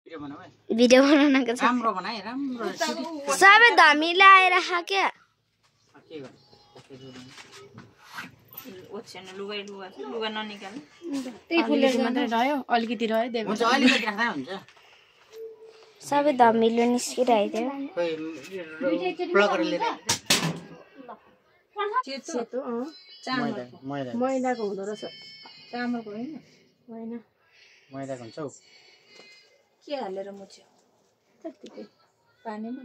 video बनाउनको छ राम्रो बनाए राम्रो सबै धमिलो आएर क्या ओछ्यान लुगा लुगा ननिकाल त्यही फुलेर मात्रै रह्यो अलिकति रह्यो देख हुन्छ अलिकति राख्दा हुन्छ सबै धमिलो निस्किरहेथ्यो प्लगर लिएर सेतो मैदाको हुँदो रहेछ चामलको होइन होइन मैदाको हुन्छ हौ के हालेर मुछ्यो त्यतिकै पानीमा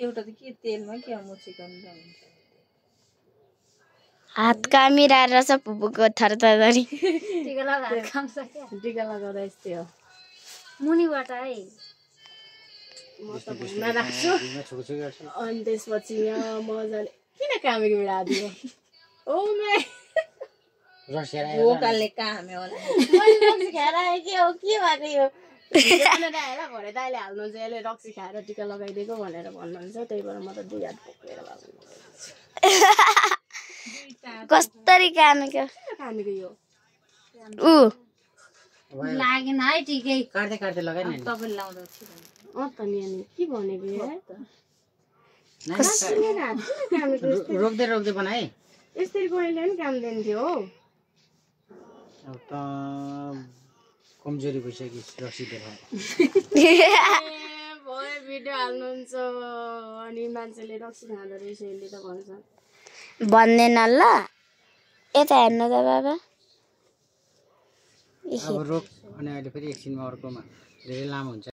एउटा त के तेलमा के मुछेको हुन्छ हात कामिराएर छ पुपुको थरथरी टिका लगाउँदा यस्तै हो मुनिबाट है म त भुइँमा राख्छु अनि त्यसपछि यहाँ मजाले किन कामेको बेला दियो ओ मै भोकालले काम्यो होला रक्सी खाएर आएँ के हो के भएको यो होला भरे दाइले हाल्नुहुन्छ यसले रक्सी खाएर टिका लगाइदिएको भनेर भन्नुहुन्छ त्यही भएर म त 2 हात पक्रेर कसरी कामेको कामेको यो उ लागेन है टिकै काट्दै काट्दै लगाइ नि तपाईले लाउँदा त नि अनि के भनेको रोक्दै रोक्दै बनाए यसरी कोहीले पनि काम दिन्थ्यो हो अब त कमजोरी भइसक्यो रक्सी देखाएर भयो भिडियो हाल्नुहुन्छ अनि मान्छेले रक्सी खाँदो रहेछ यसले त भन्छ भन्दैन ल यता हेर्नु त बाबा अब रोक अनि अहिले फेरि एकछिनमा अर्कोमा धेरै लामो हुन्छ